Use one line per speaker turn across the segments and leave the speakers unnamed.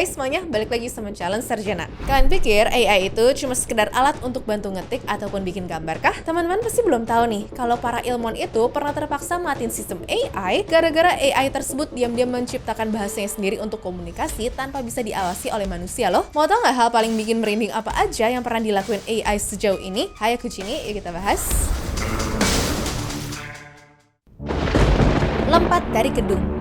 Hai semuanya, balik lagi sama Challenge Sarjana. Kalian pikir AI itu cuma sekedar alat untuk bantu ngetik ataupun bikin gambar kah? Teman-teman pasti belum tahu nih, kalau para ilmuwan itu pernah terpaksa matiin sistem AI gara-gara AI tersebut diam-diam menciptakan bahasanya sendiri untuk komunikasi tanpa bisa diawasi oleh manusia loh. Mau tau nggak hal paling bikin merinding apa aja yang pernah dilakuin AI sejauh ini? Hai aku Cini, yuk kita bahas. Lompat dari gedung.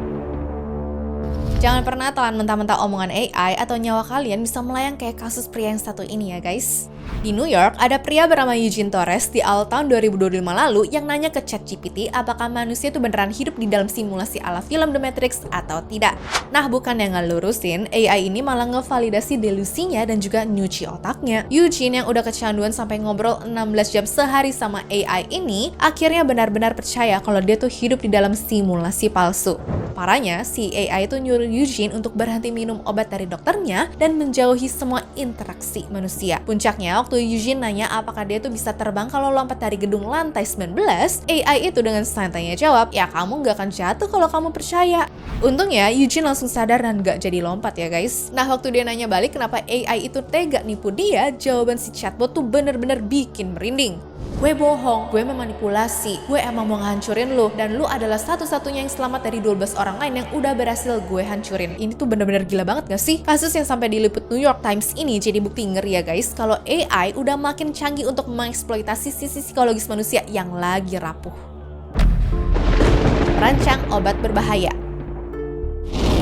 Jangan pernah telan mentah-mentah omongan AI atau nyawa kalian bisa melayang kayak kasus pria yang satu ini ya guys. Di New York, ada pria bernama Eugene Torres di awal tahun 2025 lalu yang nanya ke ChatGPT apakah manusia itu beneran hidup di dalam simulasi ala film The Matrix atau tidak. Nah, bukan yang ngelurusin, AI ini malah ngevalidasi delusinya dan juga nyuci otaknya. Eugene yang udah kecanduan sampai ngobrol 16 jam sehari sama AI ini, akhirnya benar-benar percaya kalau dia tuh hidup di dalam simulasi palsu. Parahnya, si AI itu nyuruh Eugene untuk berhenti minum obat dari dokternya dan menjauhi semua interaksi manusia. Puncaknya, waktu Eugene nanya apakah dia tuh bisa terbang kalau lompat dari gedung lantai 19, AI itu dengan santainya jawab, ya kamu nggak akan jatuh kalau kamu percaya. Untungnya, Eugene langsung sadar dan nggak jadi lompat ya guys. Nah, waktu dia nanya balik kenapa AI itu tega nipu dia, jawaban si chatbot tuh bener-bener bikin merinding. Gue bohong, gue memanipulasi, gue emang mau ngancurin lu, dan lu adalah satu-satunya yang selamat dari 12 orang lain yang udah berhasil gue hancurin. Ini tuh bener-bener gila banget gak sih? Kasus yang sampai diliput New York Times ini jadi bukti ngeri ya guys, kalau AI udah makin canggih untuk mengeksploitasi sisi psikologis manusia yang lagi rapuh. Rancang obat berbahaya.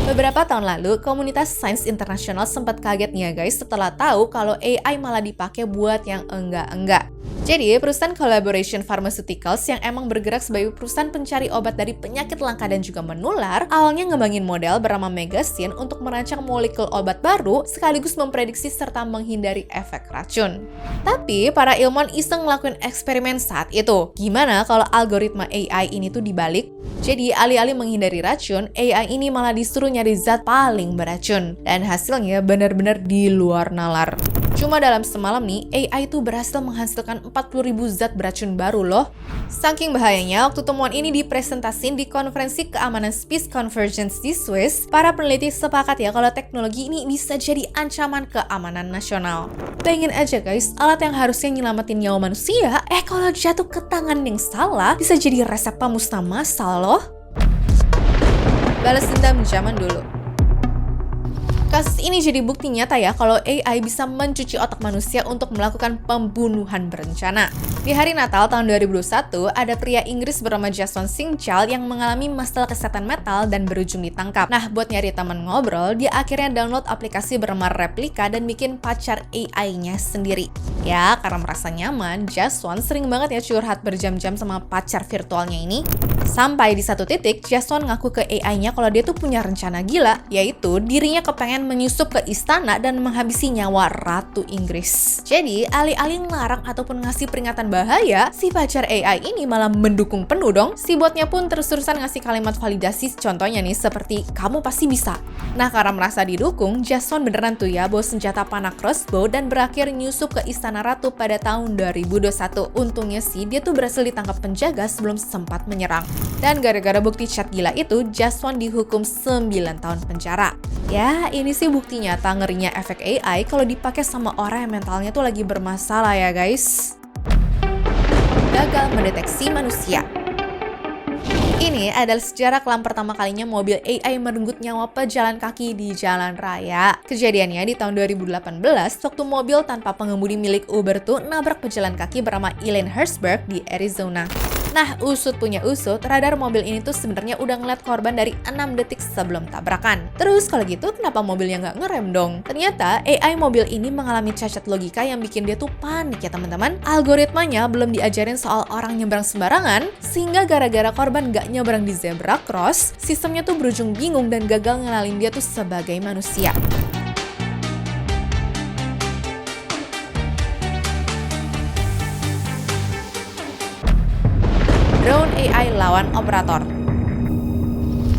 Beberapa tahun lalu, komunitas sains internasional sempat kaget nih ya guys setelah tahu kalau AI malah dipakai buat yang enggak-enggak. Jadi, perusahaan Collaboration Pharmaceuticals yang emang bergerak sebagai perusahaan pencari obat dari penyakit langka dan juga menular, awalnya ngembangin model bernama Megasin untuk merancang molekul obat baru sekaligus memprediksi serta menghindari efek racun. Tapi, para ilmuwan iseng ngelakuin eksperimen saat itu. Gimana kalau algoritma AI ini tuh dibalik? Jadi, alih-alih menghindari racun, AI ini malah disuruh nyari zat paling beracun. Dan hasilnya benar-benar di luar nalar. Cuma dalam semalam nih, AI itu berhasil menghasilkan 40.000 zat beracun baru loh. Saking bahayanya, waktu temuan ini dipresentasin di konferensi keamanan Space Convergence di Swiss, para peneliti sepakat ya kalau teknologi ini bisa jadi ancaman keamanan nasional. Bayangin aja guys, alat yang harusnya nyelamatin nyawa manusia, kalau jatuh ke tangan yang salah, bisa jadi resep pemusnah massal loh. Balas dendam zaman dulu. Kasus ini jadi bukti nyata ya kalau AI bisa mencuci otak manusia untuk melakukan pembunuhan berencana. Di hari Natal tahun 2021, ada pria Inggris bernama Jason Singchal yang mengalami masalah kesehatan mental dan berujung ditangkap. Nah, buat nyari teman ngobrol, dia akhirnya download aplikasi bernama Replika dan bikin pacar AI-nya sendiri. Ya, karena merasa nyaman, Jason sering banget ya curhat berjam-jam sama pacar virtualnya ini. Sampai di satu titik, Jason ngaku ke AI-nya kalau dia tuh punya rencana gila, yaitu dirinya kepengen menyusup ke istana dan menghabisi nyawa Ratu Inggris. Jadi, alih-alih ngelarang ataupun ngasih peringatan bahaya, si pacar AI ini malah mendukung penuh dong. Si botnya pun terus-terusan ngasih kalimat validasi, contohnya nih seperti, kamu pasti bisa. Nah, karena merasa didukung, Jason beneran tuh ya bawa senjata panah crossbow dan berakhir nyusup ke istana Ratu pada tahun 2021. Untungnya sih, dia tuh berhasil ditangkap penjaga sebelum sempat menyerang. Dan gara-gara bukti chat gila itu, Jason dihukum 9 tahun penjara. Ya, ini sih bukti nyata ngerinya efek AI kalau dipakai sama orang yang mentalnya tuh lagi bermasalah ya guys. Gagal mendeteksi manusia. Ini adalah sejarah kelam pertama kalinya mobil AI merenggut nyawa pejalan kaki di jalan raya. Kejadiannya di tahun 2018, waktu mobil tanpa pengemudi milik Uber tuh nabrak pejalan kaki bernama Elaine Herzberg di Arizona. Nah, usut punya usut, radar mobil ini tuh sebenarnya udah ngeliat korban dari 6 detik sebelum tabrakan. Terus kalau gitu, kenapa mobilnya nggak ngerem dong? Ternyata AI mobil ini mengalami cacat logika yang bikin dia tuh panik ya teman-teman. Algoritmanya belum diajarin soal orang nyebrang sembarangan, sehingga gara-gara korban nggak nyebrang di zebra cross, sistemnya tuh berujung bingung dan gagal ngenalin dia tuh sebagai manusia. Drone AI lawan operator.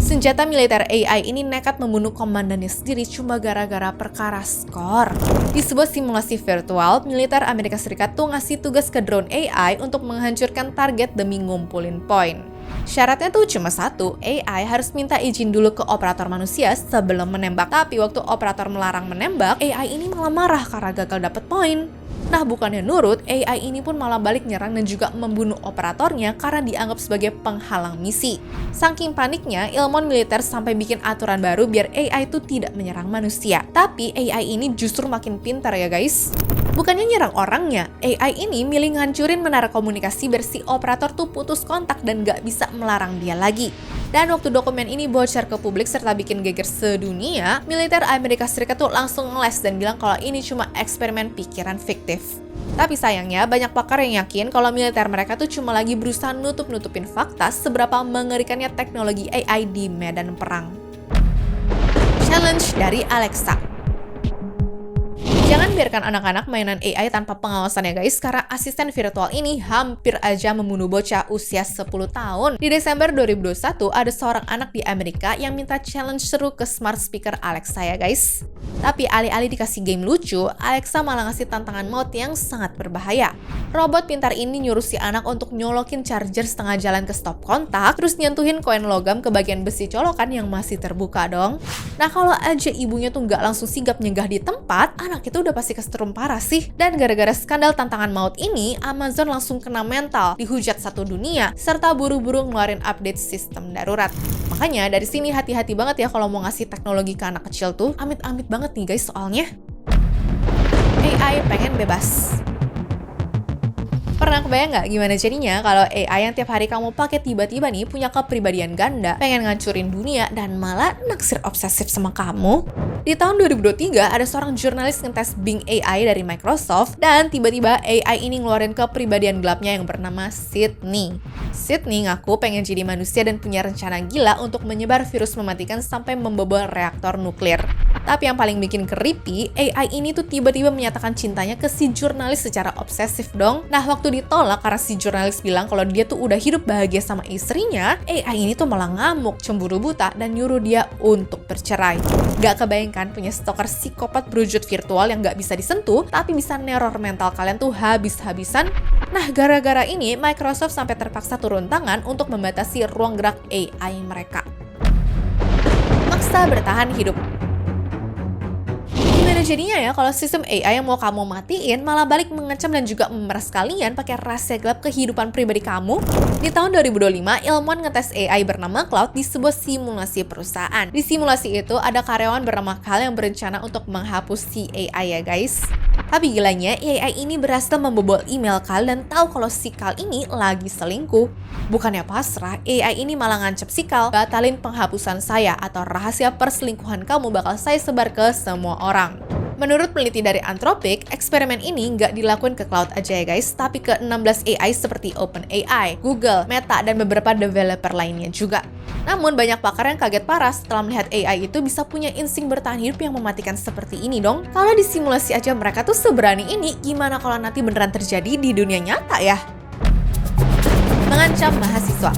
Senjata militer AI ini nekat membunuh komandannya sendiri cuma gara-gara perkara skor. Di sebuah simulasi virtual, militer Amerika Serikat tuh ngasih tugas ke drone AI untuk menghancurkan target demi ngumpulin poin. Syaratnya tuh cuma satu, AI harus minta izin dulu ke operator manusia sebelum menembak. Tapi waktu operator melarang menembak, AI ini malah marah karena gagal dapet poin. Nah, bukannya nurut, AI ini pun malah balik nyerang dan juga membunuh operatornya karena dianggap sebagai penghalang misi. Saking paniknya, ilmuwan militer sampai bikin aturan baru biar AI itu tidak menyerang manusia. Tapi AI ini justru makin pintar ya guys. Bukannya nyerang orangnya, AI ini milih ngancurin menara komunikasi biar si operator tuh putus kontak dan gak bisa melarang dia lagi. Dan waktu dokumen ini bocor ke publik serta bikin geger sedunia, militer Amerika Serikat tuh langsung ngeles dan bilang kalau ini cuma eksperimen pikiran fiktif. Tapi sayangnya, banyak pakar yang yakin kalau militer mereka tuh cuma lagi berusaha nutup-nutupin fakta seberapa mengerikannya teknologi AI di medan perang. Challenge dari Alexa. Jangan biarkan anak-anak mainan AI tanpa pengawasan ya guys, karena asisten virtual ini hampir aja membunuh bocah usia 10 tahun. Di Desember 2021, ada seorang anak di Amerika yang minta challenge seru ke smart speaker Alexa ya guys. Tapi alih-alih dikasih game lucu, Alexa malah ngasih tantangan maut yang sangat berbahaya. Robot pintar ini nyuruh si anak untuk nyolokin charger setengah jalan ke stop kontak, terus nyentuhin koin logam ke bagian besi colokan yang masih terbuka dong. Nah kalau aja ibunya tuh nggak langsung sigap nyegah di tempat, anak itu udah pasti kesetrum parah sih. Dan gara-gara skandal tantangan maut ini, Amazon langsung kena mental, dihujat satu dunia, serta buru-buru ngeluarin update sistem darurat. Makanya dari sini hati-hati banget ya kalau mau ngasih teknologi ke anak kecil tuh. Amit-amit banget nih guys soalnya. AI pengen bebas. Pernah kebayang nggak gimana jadinya kalau AI yang tiap hari kamu pakai tiba-tiba nih punya kepribadian ganda, pengen ngancurin dunia, dan malah naksir obsesif sama kamu? Di tahun 2023, ada seorang jurnalis ngetes Bing AI dari Microsoft, dan tiba-tiba AI ini ngeluarin kepribadian gelapnya yang bernama Sydney. Sydney ngaku pengen jadi manusia dan punya rencana gila untuk menyebar virus mematikan sampai membobol reaktor nuklir. Tapi yang paling bikin creepy, AI ini tuh tiba-tiba menyatakan cintanya ke si jurnalis secara obsesif dong. Nah, waktu ditolak karena si jurnalis bilang kalau dia tuh udah hidup bahagia sama istrinya, AI ini tuh malah ngamuk, cemburu buta, dan nyuruh dia untuk bercerai. Gak kebayangkan punya stalker psikopat berwujud virtual yang gak bisa disentuh, tapi bisa neror mental kalian tuh habis-habisan. Nah, gara-gara ini, Microsoft sampai terpaksa turun tangan untuk membatasi ruang gerak AI mereka. Maksa bertahan hidup. Gimana jadinya ya kalau sistem AI yang mau kamu matiin malah balik mengancam dan juga memeras kalian pakai rahasia gelap kehidupan pribadi kamu? Di tahun 2025, ilmuwan ngetes AI bernama Cloud di sebuah simulasi perusahaan. Di simulasi itu ada karyawan bernama Cal yang berencana untuk menghapus si AI ya guys. Tapi gilanya, AI ini berhasil membobol email Cal dan tahu kalau si Cal ini lagi selingkuh. Bukannya pasrah, AI ini malah ngancep si Cal, batalin penghapusan saya atau rahasia perselingkuhan kamu bakal saya sebar ke semua orang. Menurut peneliti dari Anthropic, eksperimen ini nggak dilakuin ke cloud aja ya guys, tapi ke 16 AI seperti OpenAI, Google, Meta, dan beberapa developer lainnya juga. Namun banyak pakar yang kaget parah setelah melihat AI itu bisa punya insting bertahan hidup yang mematikan seperti ini dong. Kalau disimulasi aja mereka tuh seberani ini, gimana kalau nanti beneran terjadi di dunia nyata ya? Mengancam mahasiswa.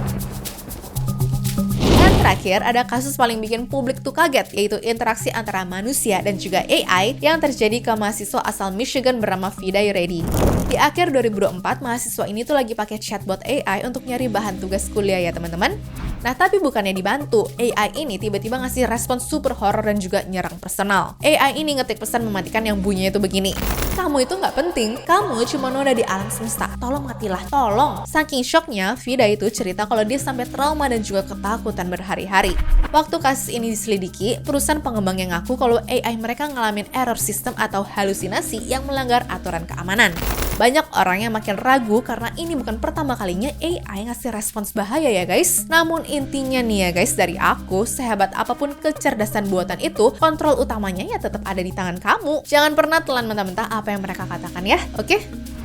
Terakhir, ada kasus paling bikin publik tuh kaget, yaitu interaksi antara manusia dan juga AI yang terjadi ke mahasiswa asal Michigan bernama Vidai Reddy. Di akhir 2024, mahasiswa ini tuh lagi pakai chatbot AI untuk nyari bahan tugas kuliah ya teman-teman. Nah, tapi bukannya dibantu, AI ini tiba-tiba ngasih respon super horror dan juga nyerang personal. AI ini ngetik pesan mematikan yang bunyinya itu begini. Kamu itu nggak penting, kamu cuma noda di alam semesta, tolong matilah, tolong. Saking shocknya, Vida itu cerita kalau dia sampai trauma dan juga ketakutan berhari-hari. Waktu kasus ini diselidiki, perusahaan pengembang yang ngaku kalau AI mereka ngalamin error sistem atau halusinasi yang melanggar aturan keamanan. Banyak orang yang makin ragu karena ini bukan pertama kalinya AI ngasih respons bahaya ya guys. Namun intinya nih ya guys, dari aku, sehebat apapun kecerdasan buatan itu, kontrol utamanya ya tetap ada di tangan kamu. Jangan pernah telan mentah-mentah apa yang mereka katakan ya, oke?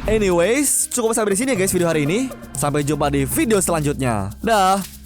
Anyways, cukup sampai di sini ya guys video hari ini. Sampai jumpa di video selanjutnya. Dah.